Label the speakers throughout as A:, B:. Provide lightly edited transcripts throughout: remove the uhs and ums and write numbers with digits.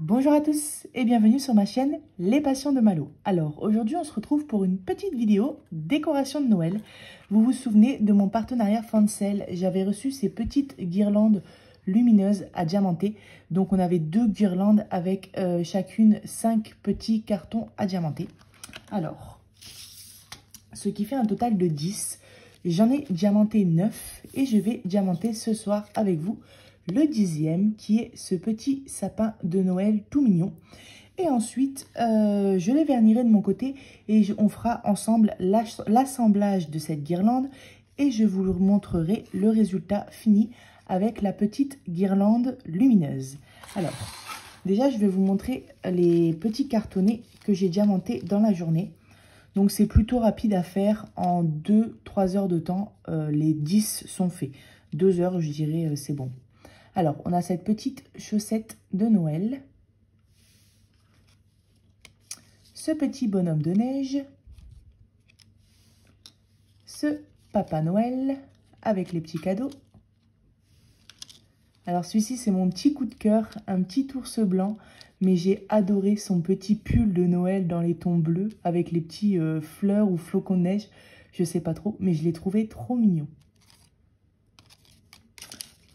A: Bonjour à tous et bienvenue sur ma chaîne Les Passions de Malo. Alors aujourd'hui on se retrouve pour une petite vidéo décoration de Noël. Vous vous souvenez de mon partenariat Fancel, j'avais reçu ces petites guirlandes lumineuses à diamanter. Donc on avait deux guirlandes avec chacune 5 petits cartons à diamanter. Alors, ce qui fait un total de 10. J'en ai diamanté 9 et je vais diamanter ce soir avec vous le 10e qui est ce petit sapin de Noël tout mignon. Et ensuite, je les vernirai de mon côté et on fera ensemble l'assemblage de cette guirlande et je vous montrerai le résultat fini avec la petite guirlande lumineuse. Alors, déjà, je vais vous montrer les petits cartonnets que j'ai diamantés dans la journée. Donc, c'est plutôt rapide à faire. En 2-3 heures de temps, les 10 sont faits. 2 heures, je dirais, c'est bon. Alors, on a cette petite chaussette de Noël. Ce petit bonhomme de neige. Ce Papa Noël avec les petits cadeaux. Alors, celui-ci, c'est mon petit coup de cœur, un petit ours blanc. Mais j'ai adoré son petit pull de Noël dans les tons bleus avec les petits fleurs ou flocons de neige. Je sais pas trop, mais je l'ai trouvé trop mignon.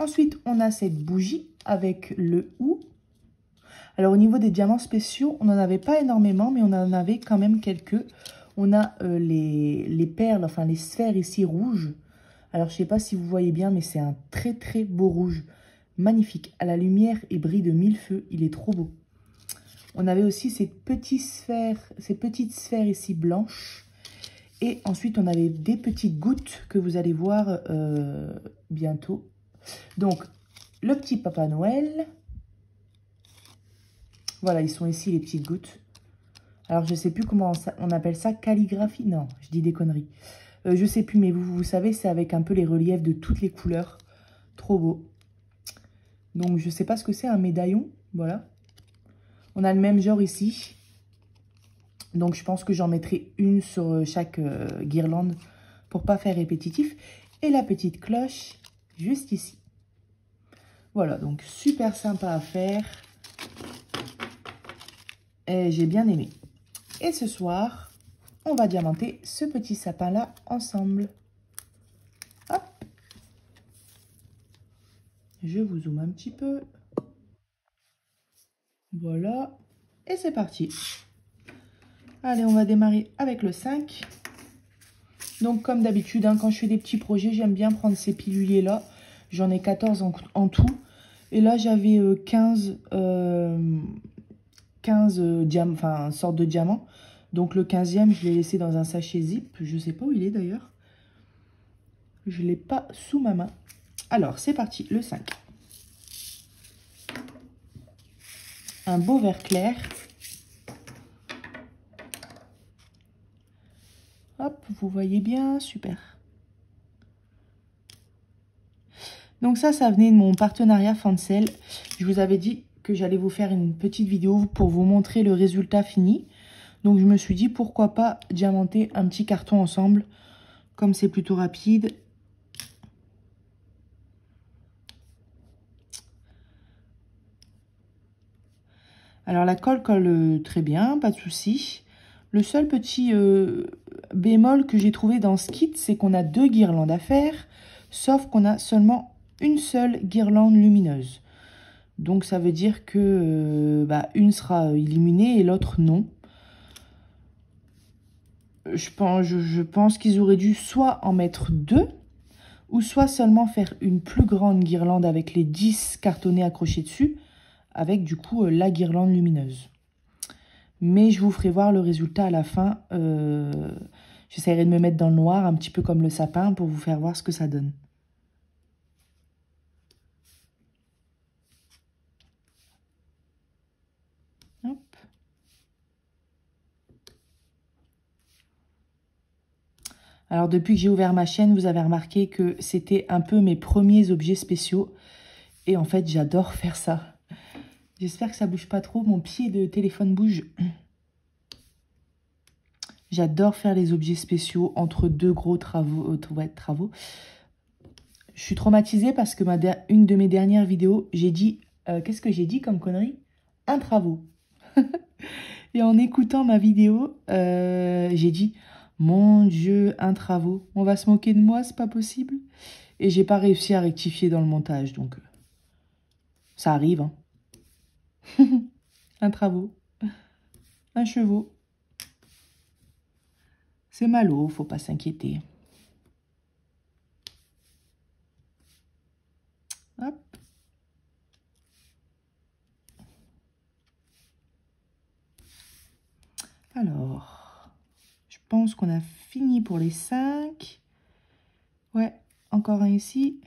A: Ensuite, on a cette bougie avec le ou. Alors, au niveau des diamants spéciaux, on n'en avait pas énormément, mais on en avait quand même quelques. On a les perles, enfin les sphères ici rouges. Alors, je ne sais pas si vous voyez bien, mais c'est un très très beau rouge. Magnifique. À la lumière et brille de mille feux. Il est trop beau. On avait aussi ces petites sphères ici blanches. Et ensuite, on avait des petites gouttes que vous allez voir bientôt. Donc, le petit Papa Noël. Voilà, ils sont ici, les petites gouttes. Alors, je ne sais plus comment on appelle ça. Calligraphie? Non, je dis des conneries. Je ne sais plus, mais vous savez, c'est avec un peu les reliefs de toutes les couleurs. Trop beau. Donc, je ne sais pas ce que c'est, un médaillon. Voilà. On a le même genre ici. Donc, je pense que j'en mettrai une sur chaque guirlande pour ne pas faire répétitif. Et la petite cloche juste ici. Voilà, donc super sympa à faire. Et j'ai bien aimé. Et ce soir, on va diamanter ce petit sapin-là ensemble. Hop. Je vous zoome un petit peu. Voilà. Et c'est parti. Allez, on va démarrer avec le 5. Donc, comme d'habitude, hein, quand je fais des petits projets, j'aime bien prendre ces piluliers-là. J'en ai 14 en tout. Et là, j'avais 15 sortes de diamants. Donc, le 15e, je l'ai laissé dans un sachet zip. Je ne sais pas où il est d'ailleurs. Je ne l'ai pas sous ma main. Alors, c'est parti, le 5. Un beau vert clair. Hop, vous voyez bien, super. Donc ça venait de mon partenariat Fancel. Je vous avais dit que j'allais vous faire une petite vidéo pour vous montrer le résultat fini. Donc je me suis dit pourquoi pas diamanter un petit carton ensemble, comme c'est plutôt rapide. Alors la colle colle très bien, pas de souci. Le seul petit bémol que j'ai trouvé dans ce kit, c'est qu'on a 2 guirlandes à faire, sauf qu'on a seulement une seule guirlande lumineuse. Donc ça veut dire que une sera illuminée et l'autre non. Je pense qu'ils auraient dû soit en mettre 2, ou soit seulement faire une plus grande guirlande avec les 10 cartonnets accrochés dessus, avec du coup la guirlande lumineuse. Mais je vous ferai voir le résultat à la fin. J'essaierai de me mettre dans le noir, un petit peu comme le sapin, pour vous faire voir ce que ça donne. Hop. Alors, depuis que j'ai ouvert ma chaîne, vous avez remarqué que c'était un peu mes premiers objets spéciaux. Et en fait, j'adore faire ça. J'espère que ça bouge pas trop. Mon pied de téléphone bouge. J'adore faire les objets spéciaux entre 2 gros travaux. Je suis traumatisée parce que une de mes dernières vidéos, j'ai dit... qu'est-ce que j'ai dit comme connerie? un travaux. Et en écoutant ma vidéo, j'ai dit, mon Dieu, un travaux. On va se moquer de moi, c'est pas possible. Et j'ai pas réussi à rectifier dans le montage, donc ça arrive. Hein. Un travaux, un chevaux. C'est Malo, faut pas s'inquiéter. Hop. Alors, je pense qu'on a fini pour les 5. Ouais, encore un ici.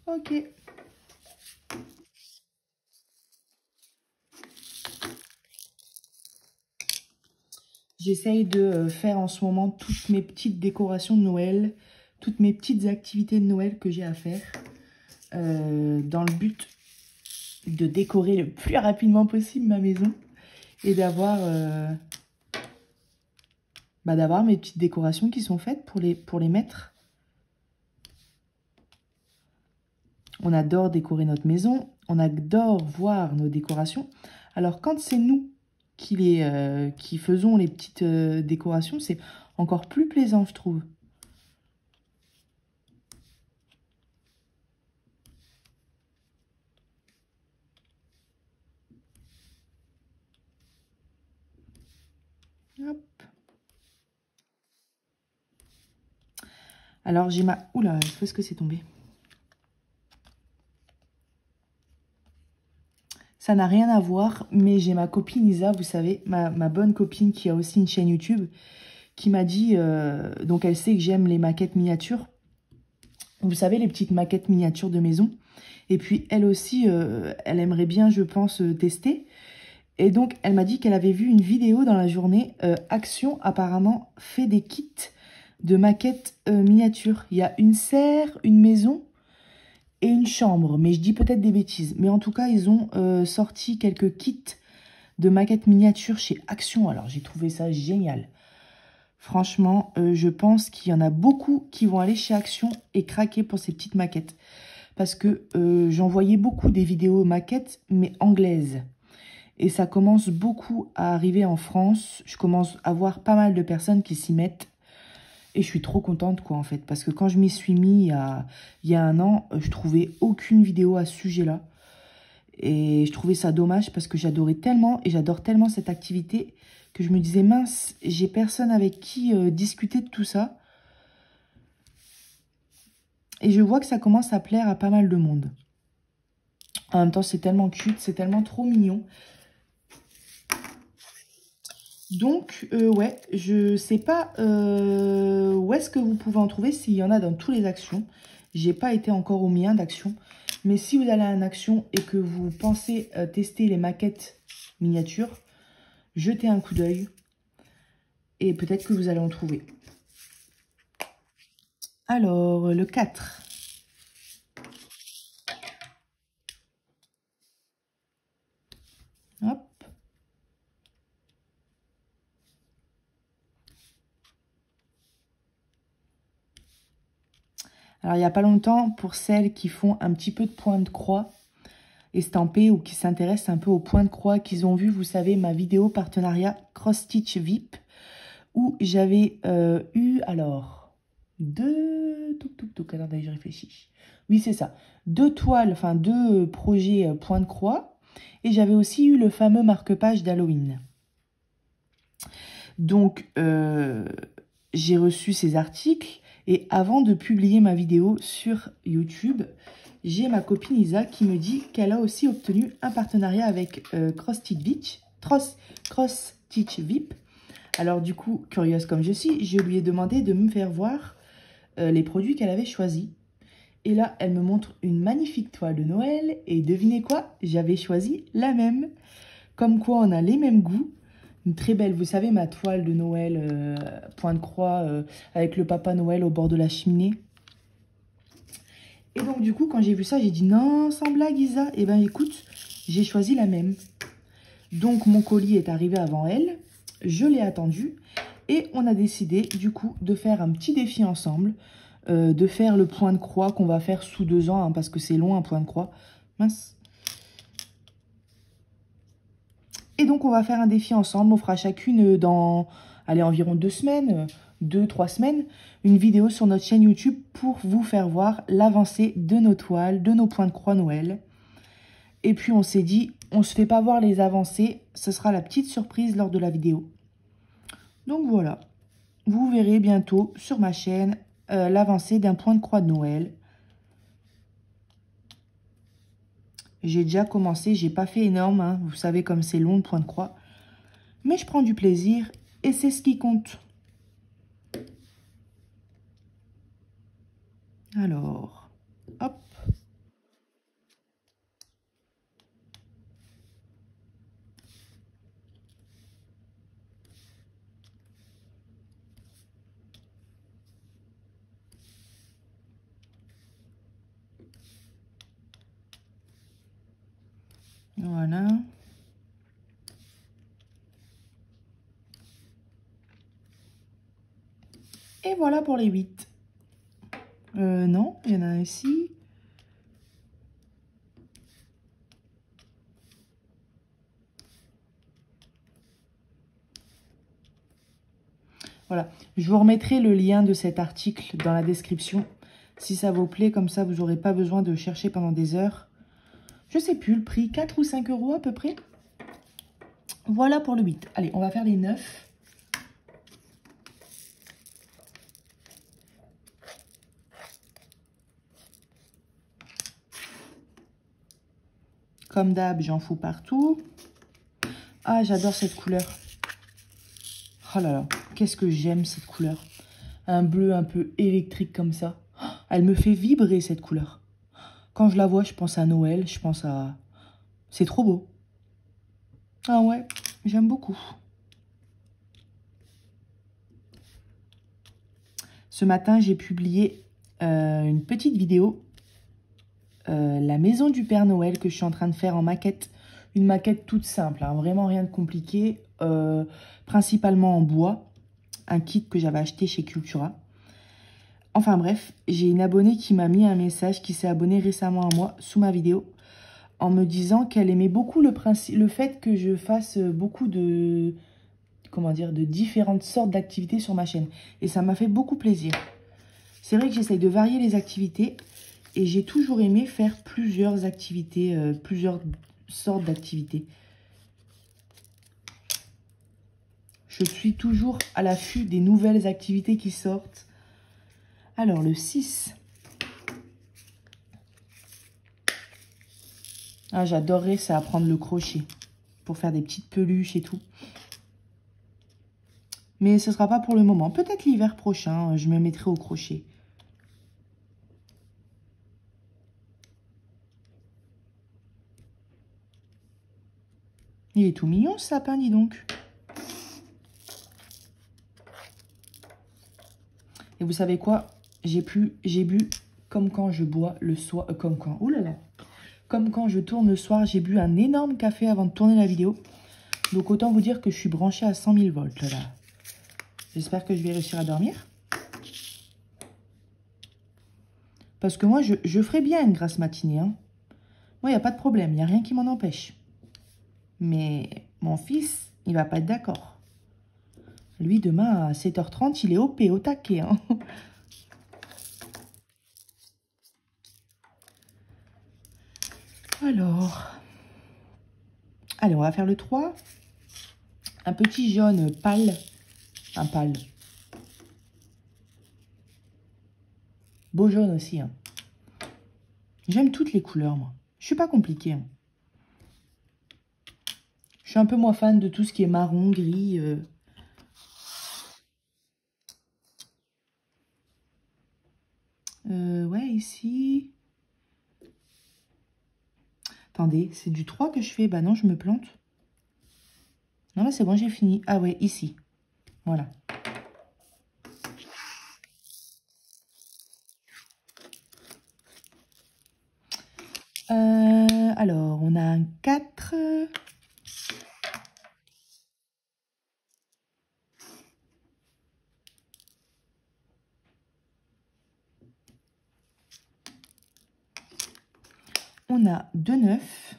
A: Ok. J'essaye de faire en ce moment toutes mes petites décorations de Noël, toutes mes petites activités de Noël que j'ai à faire, dans le but de décorer le plus rapidement possible ma maison et d'avoir mes petites décorations qui sont faites pour les mettre. On adore décorer notre maison, on adore voir nos décorations. Alors quand c'est nous qui faisons les petites décorations, c'est encore plus plaisant, je trouve. Hop. Alors j'ai ma... Oula, où est-ce que c'est tombé? Ça n'a rien à voir, mais j'ai ma copine Isa, vous savez, ma bonne copine qui a aussi une chaîne YouTube, qui m'a dit, donc elle sait que j'aime les maquettes miniatures. Vous savez, les petites maquettes miniatures de maison. Et puis elle aussi, elle aimerait bien, je pense, tester. Et donc elle m'a dit qu'elle avait vu une vidéo dans la journée. Action apparemment fait des kits de maquettes miniatures. Il y a une serre, une maison et une chambre, mais je dis peut-être des bêtises. Mais en tout cas, ils ont sorti quelques kits de maquettes miniatures chez Action. Alors, j'ai trouvé ça génial. Franchement, je pense qu'il y en a beaucoup qui vont aller chez Action et craquer pour ces petites maquettes. Parce que j'en voyais beaucoup des vidéos maquettes, mais anglaises. Et ça commence beaucoup à arriver en France. Je commence à voir pas mal de personnes qui s'y mettent. Et je suis trop contente, quoi, en fait. Parce que quand je m'y suis mis il y a un an, je trouvais aucune vidéo à ce sujet-là. Et je trouvais ça dommage parce que j'adorais tellement et j'adore tellement cette activité que je me disais, mince, j'ai personne avec qui discuter de tout ça. Et je vois que ça commence à plaire à pas mal de monde. En même temps, c'est tellement cute, c'est tellement trop mignon. Donc, ouais, je sais pas où est-ce que vous pouvez en trouver, s'il y en a dans tous les actions. J'ai pas été encore au mien d'action. Mais si vous allez à une action et que vous pensez tester les maquettes miniatures, jetez un coup d'œil. Et peut-être que vous allez en trouver. Alors, le 4. Hop. Alors, il n'y a pas longtemps, pour celles qui font un petit peu de point de croix estampé ou qui s'intéressent un peu au point de croix, qu'ils ont vu, vous savez, ma vidéo partenariat Cross Stitch VIP, où j'avais eu, alors, attendez, je réfléchis. Oui, c'est ça. 2 toiles, enfin 2 projets point de croix. Et j'avais aussi eu le fameux marque-page d'Halloween. Donc, j'ai reçu ces articles. Et avant de publier ma vidéo sur YouTube, j'ai ma copine Isa qui me dit qu'elle a aussi obtenu un partenariat avec Cross Stitch VIP. Alors du coup, curieuse comme je suis, je lui ai demandé de me faire voir les produits qu'elle avait choisis. Et là, elle me montre une magnifique toile de Noël. Et devinez quoi? J'avais choisi la même. Comme quoi, on a les mêmes goûts. Une très belle, vous savez, ma toile de Noël, point de croix, avec le Papa Noël au bord de la cheminée. Et donc, du coup, quand j'ai vu ça, j'ai dit, non, sans blague, Isa. Eh ben, écoute, j'ai choisi la même. Donc, mon colis est arrivé avant elle. Je l'ai attendu. Et on a décidé, du coup, de faire un petit défi ensemble. De faire le point de croix qu'on va faire sous 2 ans, hein, parce que c'est long, un point de croix. Mince. Et donc, on va faire un défi ensemble. On fera chacune dans, allez, environ 2 semaines, 2-3 semaines, une vidéo sur notre chaîne YouTube pour vous faire voir l'avancée de nos toiles, de nos points de croix Noël. Et puis, on s'est dit, on ne se fait pas voir les avancées. Ce sera la petite surprise lors de la vidéo. Donc, voilà. Vous verrez bientôt sur ma chaîne l'avancée d'un point de croix de Noël. J'ai déjà commencé, j'ai pas fait énorme, hein. Vous savez comme c'est long le point de croix. Mais je prends du plaisir et c'est ce qui compte. Alors, hop. Voilà. Et voilà pour les 8. Non, il y en a un ici. Voilà, je vous remettrai le lien de cet article dans la description. Si ça vous plaît, comme ça, vous n'aurez pas besoin de chercher pendant des heures. Je sais plus le prix, 4 ou 5 € à peu près. Voilà pour le 8. Allez, on va faire les 9. Comme d'hab, j'en fous partout. Ah, j'adore cette couleur. Oh là là, qu'est-ce que j'aime cette couleur. Un bleu un peu électrique comme ça. Elle me fait vibrer cette couleur. Quand je la vois, je pense à Noël, je pense à... C'est trop beau. Ah ouais, j'aime beaucoup. Ce matin, j'ai publié une petite vidéo. La maison du Père Noël que je suis en train de faire en maquette. Une maquette toute simple, hein, vraiment rien de compliqué. Principalement en bois. Un kit que j'avais acheté chez Cultura. Enfin bref, j'ai une abonnée qui m'a mis un message, qui s'est abonnée récemment à moi sous ma vidéo, en me disant qu'elle aimait beaucoup le fait que je fasse beaucoup de, comment dire, de différentes sortes d'activités sur ma chaîne. Et ça m'a fait beaucoup plaisir. C'est vrai que j'essaye de varier les activités et j'ai toujours aimé faire plusieurs activités, plusieurs sortes d'activités. Je suis toujours à l'affût des nouvelles activités qui sortent. Alors, le 6. Ah, j'adorerais ça, apprendre le crochet pour faire des petites peluches et tout. Mais ce ne sera pas pour le moment. Peut-être l'hiver prochain, je me mettrai au crochet. Il est tout mignon, ce sapin, dis donc. Et vous savez quoi? J'ai bu comme quand je bois le soir. Comme quand... Ouh là là. Comme quand je tourne le soir, j'ai bu un énorme café avant de tourner la vidéo. Donc autant vous dire que je suis branchée à 100 000 volts là. J'espère que je vais réussir à dormir. Parce que moi, je ferai bien une grasse matinée. Hein. Moi, il n'y a pas de problème. Il n'y a rien qui m'en empêche. Mais mon fils, il va pas être d'accord. Lui, demain, à 7h30, il est OP, au taquet. Hein. Alors... Allez, on va faire le 3. Un petit jaune pâle. Un pâle. Beau jaune aussi. Hein. J'aime toutes les couleurs, moi. Je suis pas compliquée. Hein. Je suis un peu moins fan de tout ce qui est marron, gris. Ouais, ici. Attendez, c'est du 3 que je fais. Bah non, je me plante. Non, là, c'est bon, j'ai fini. Ah ouais, ici. Voilà. Alors, on a un 4. On a 2 9.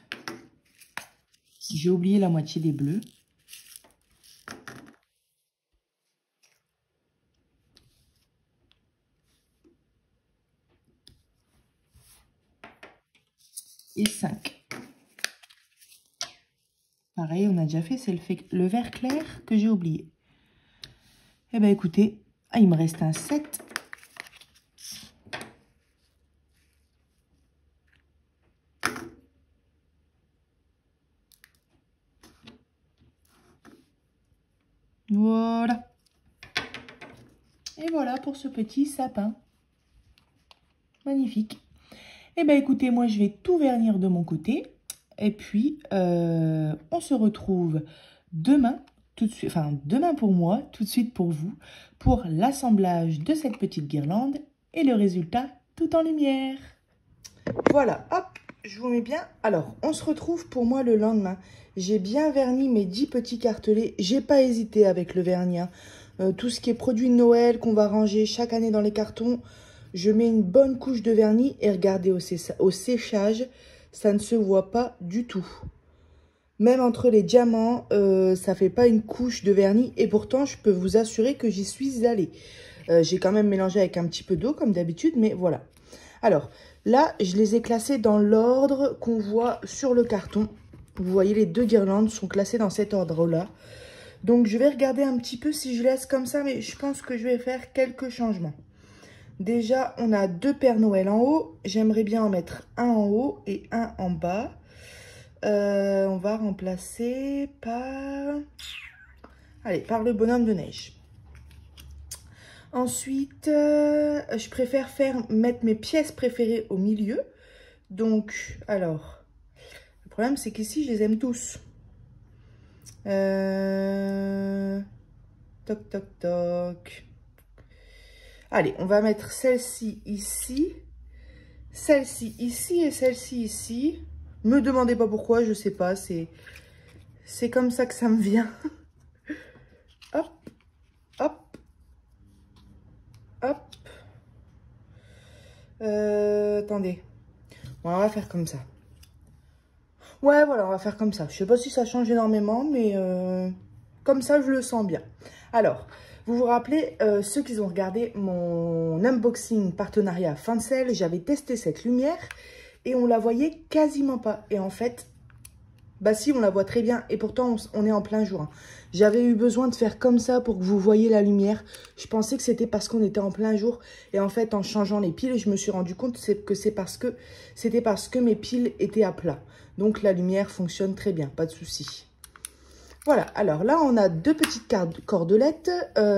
A: J'ai oublié la moitié des bleus. Et 5. Pareil, on a déjà fait, c'est le vert clair que j'ai oublié. Eh bien, écoutez, il me reste un 7. Voilà. Et voilà pour ce petit sapin. Magnifique. Eh bien, écoutez, moi, je vais tout vernir de mon côté. Et puis, on se retrouve demain, tout de suite, enfin, demain pour moi, tout de suite pour vous, pour l'assemblage de cette petite guirlande et le résultat tout en lumière. Voilà, hop, je vous mets bien. Alors, on se retrouve pour moi le lendemain. J'ai bien verni mes 10 petits cartelets. J'ai pas hésité avec le vernis. Hein. Tout ce qui est produit de Noël qu'on va ranger chaque année dans les cartons, je mets une bonne couche de vernis et regardez au séchage, ça ne se voit pas du tout. Même entre les diamants, ça fait pas une couche de vernis et pourtant je peux vous assurer que j'y suis allée. J'ai quand même mélangé avec un petit peu d'eau comme d'habitude, mais voilà. Alors là, je les ai classés dans l'ordre qu'on voit sur le carton. Vous voyez, les 2 guirlandes sont classées dans cet ordre-là. Donc je vais regarder un petit peu si je laisse comme ça, mais je pense que je vais faire quelques changements. Déjà, on a 2 Pères Noël en haut. J'aimerais bien en mettre un en haut et un en bas. On va remplacer par... Allez, par le bonhomme de neige. Ensuite, je préfère mettre mes pièces préférées au milieu. Donc, alors, le problème, c'est qu'ici, je les aime tous. Toc, toc, toc. Allez, on va mettre celle-ci ici. Celle-ci ici et celle-ci ici. Me demandez pas pourquoi, je sais pas. C'est comme ça que ça me vient. Hop, hop, hop. Attendez. Bon, on va faire comme ça. Ouais, voilà, on va faire comme ça. Je sais pas si ça change énormément, mais comme ça, je le sens bien. Alors, vous vous rappelez, ceux qui ont regardé mon unboxing partenariat Fancel, j'avais testé cette lumière et on la voyait quasiment pas. Et en fait, bah si, on la voit très bien et pourtant, on est en plein jour. Hein. J'avais eu besoin de faire comme ça pour que vous voyiez la lumière. Je pensais que c'était parce qu'on était en plein jour. Et en fait, en changeant les piles, je me suis rendu compte que c'était parce que mes piles étaient à plat. Donc, la lumière fonctionne très bien, pas de souci. Voilà, alors là, on a 2 petites cordelettes.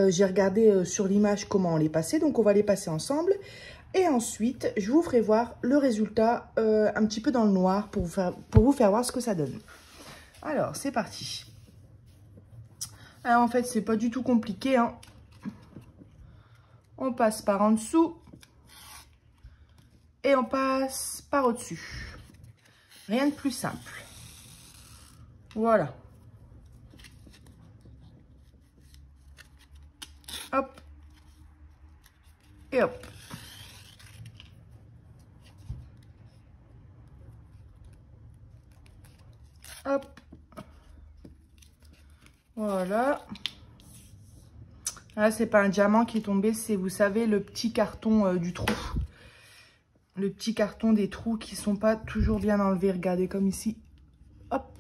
A: J'ai regardé sur l'image comment on les passait, donc on va les passer ensemble. Et ensuite, je vous ferai voir le résultat un petit peu dans le noir pour vous faire voir ce que ça donne. Alors, c'est parti. Alors, en fait, c'est pas du tout compliqué. Hein. On passe par en dessous et on passe par au-dessus. Rien de plus simple. Voilà. Hop. Et hop. Hop. Voilà. Là, c'est pas un diamant qui est tombé, c'est, vous savez, le petit carton du trou. Le petit carton des trous qui sont pas toujours bien enlevés. Regardez comme ici. Hop.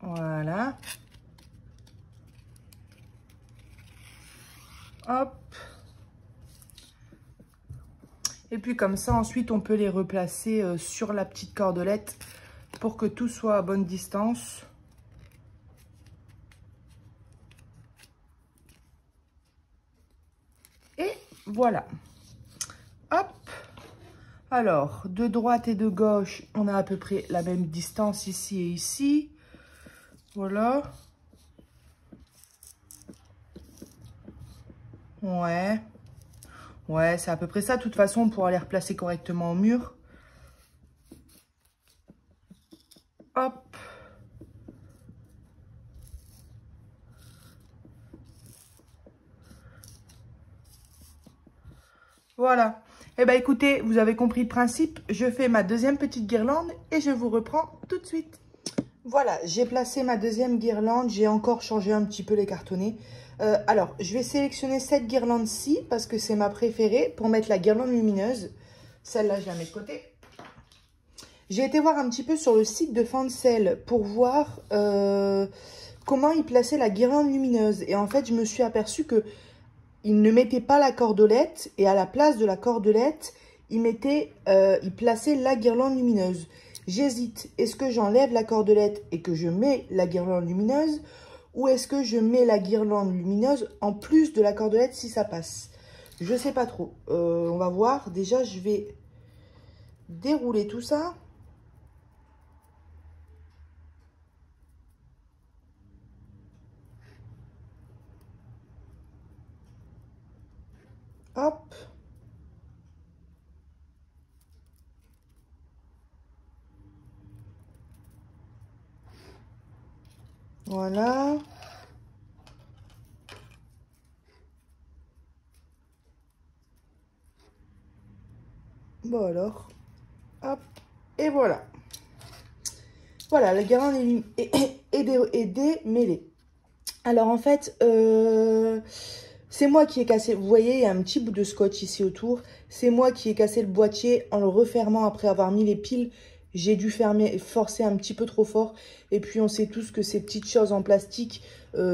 A: Voilà. Hop. Et puis comme ça, ensuite, on peut les replacer sur la petite cordelette pour que tout soit à bonne distance. Et voilà. Hop. Alors, de droite et de gauche, on a à peu près la même distance ici et ici. Voilà. Ouais. Ouais, c'est à peu près ça. De toute façon, on pourra les replacer correctement au mur. Hop. Voilà. Eh bien, écoutez, vous avez compris le principe. Je fais ma deuxième petite guirlande et je vous reprends tout de suite. Voilà, j'ai placé ma deuxième guirlande. J'ai encore changé un petit peu les cartonnets. Alors, je vais sélectionner cette guirlande-ci parce que c'est ma préférée pour mettre la guirlande lumineuse. Celle-là, je la mets de côté. J'ai été voir un petit peu sur le site de Fancel pour voir comment ils plaçaient la guirlande lumineuse. Et en fait, je me suis aperçue que ils ne mettaient pas la cordelette et à la place de la cordelette, ils plaçaient la guirlande lumineuse. J'hésite, est-ce que j'enlève la cordelette et que je mets la guirlande lumineuse ou est-ce que je mets la guirlande lumineuse en plus de la cordelette si ça passe? Je sais pas trop. On va voir. Déjà, je vais dérouler tout ça. Hop. Voilà. Bon alors. Hop. Et voilà. Voilà, la guirlande est démêlée. Alors en fait, c'est moi qui ai cassé. Vous voyez, il y a un petit bout de scotch ici autour. C'est moi qui ai cassé le boîtier en le refermant après avoir mis les piles. J'ai dû forcer un petit peu trop fort. Et puis on sait tous que ces petites choses en plastique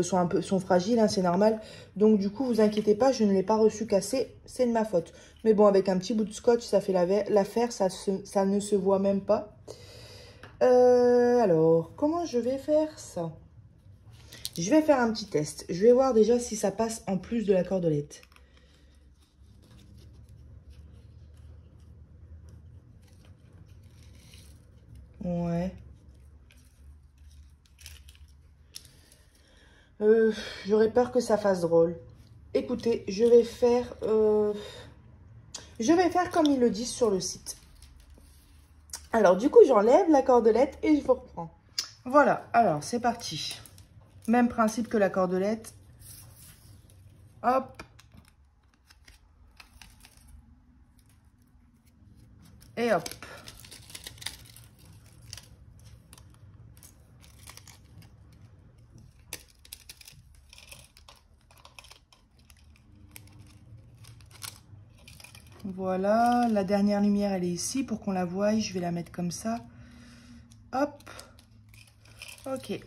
A: sont fragiles, hein, c'est normal. Donc du coup, vous inquiétez pas, je ne l'ai pas reçu cassé, c'est de ma faute. Mais bon, avec un petit bout de scotch, ça fait l'affaire, ça ne se voit même pas. Alors, comment je vais faire ça? Je vais faire un petit test. Je vais voir déjà si ça passe en plus de la cordelette. Ouais. J'aurais peur que ça fasse drôle. Écoutez, je vais faire comme ils le disent sur le site. Alors, du coup, j'enlève la cordelette et je vous reprends. Voilà, alors, c'est parti. Même principe que la cordelette. Hop. Et hop. Voilà, la dernière lumière, elle est ici. Pour qu'on la voie, je vais la mettre comme ça. Hop. Ok.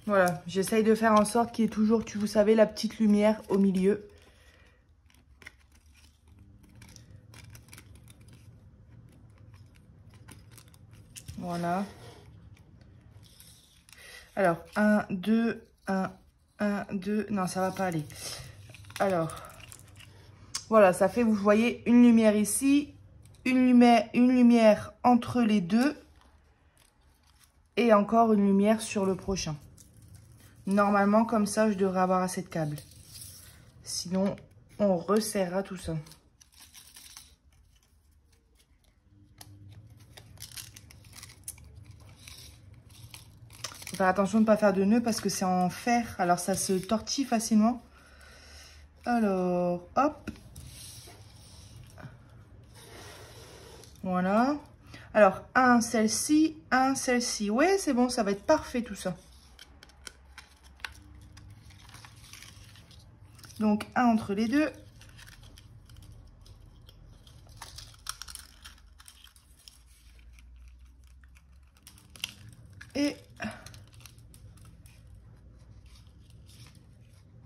A: Voilà, j'essaye de faire en sorte qu'il y ait toujours, vous savez, la petite lumière au milieu. Voilà. Alors, 1, 2, 1, 2. Non, ça va pas aller. Alors, voilà, ça fait, vous voyez, une lumière ici, une lumière entre les deux et encore une lumière sur le prochain. Normalement, comme ça, je devrais avoir assez de câbles. Sinon, on resserrera tout ça. Faut faire attention de ne pas faire de nœuds parce que c'est en fer. Alors, ça se tortille facilement. Alors, hop. Voilà. Alors, un, celle-ci, un, celle-ci. Ouais, c'est bon, ça va être parfait tout ça. Donc, un entre les deux. Et...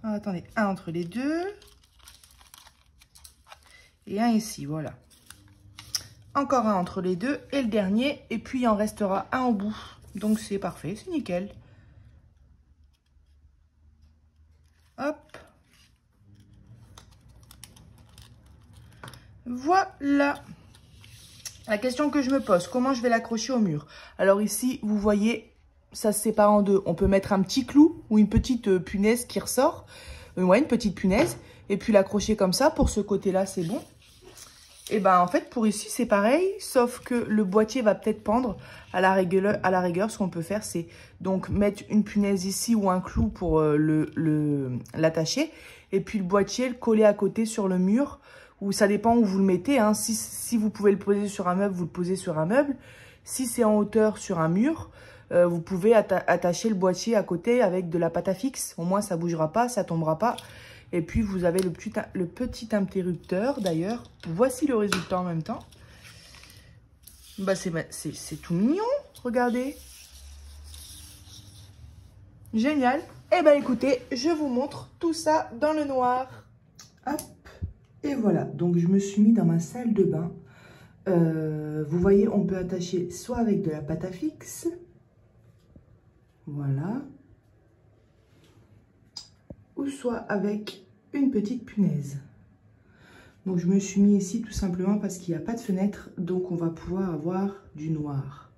A: Ah, attendez, un entre les deux. Et un ici, voilà. Encore un entre les deux et le dernier. Et puis, il en restera un au bout. Donc, c'est parfait, c'est nickel. Hop. Voilà. La question que je me pose, comment je vais l'accrocher au mur? Alors ici, vous voyez, ça se sépare en deux. On peut mettre un petit clou ou une petite punaise qui ressort. ouais, une petite punaise. Et puis l'accrocher comme ça. Pour ce côté-là, c'est bon. Et ben en fait, pour ici, c'est pareil. Sauf que le boîtier va peut-être pendre. À la rigueur, ce qu'on peut faire, c'est donc mettre une punaise ici ou un clou pour l'attacher. Et puis le boîtier, le coller à côté sur le mur. Ou ça dépend où vous le mettez. Hein. Si vous pouvez le poser sur un meuble, vous le posez sur un meuble. Si c'est en hauteur sur un mur, vous pouvez attacher le boîtier à côté avec de la pâte à fixe. Au moins, ça ne bougera pas, ça ne tombera pas. Et puis, vous avez le petit interrupteur. D'ailleurs, voici le résultat en même temps. Bah, c'est tout mignon. Regardez. Génial. Eh bien, écoutez, je vous montre tout ça dans le noir. Hop. Et voilà, donc je me suis mis dans ma salle de bain. Vous voyez, on peut attacher soit avec de la pâte à fixe. Voilà. Ou soit avec une petite punaise. Donc je me suis mis ici tout simplement parce qu'il n'y a pas de fenêtre. Donc on va pouvoir avoir du noir.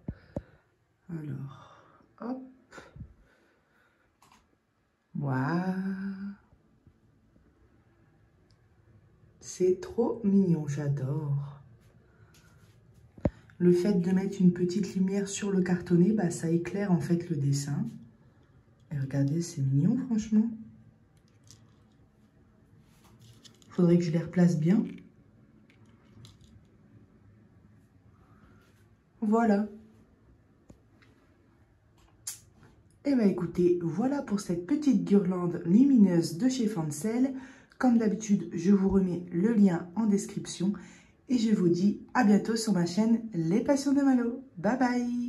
A: Alors, hop. Voilà. C'est trop mignon, j'adore. Le fait de mettre une petite lumière sur le cartonné, bah, ça éclaire en fait le dessin. Et regardez, c'est mignon franchement. Faudrait que je les replace bien. Voilà. Et bien écoutez, voilà pour cette petite guirlande lumineuse de chez Fancel. Comme d'habitude, je vous remets le lien en description. Et je vous dis à bientôt sur ma chaîne Les Passions de Malo. Bye bye!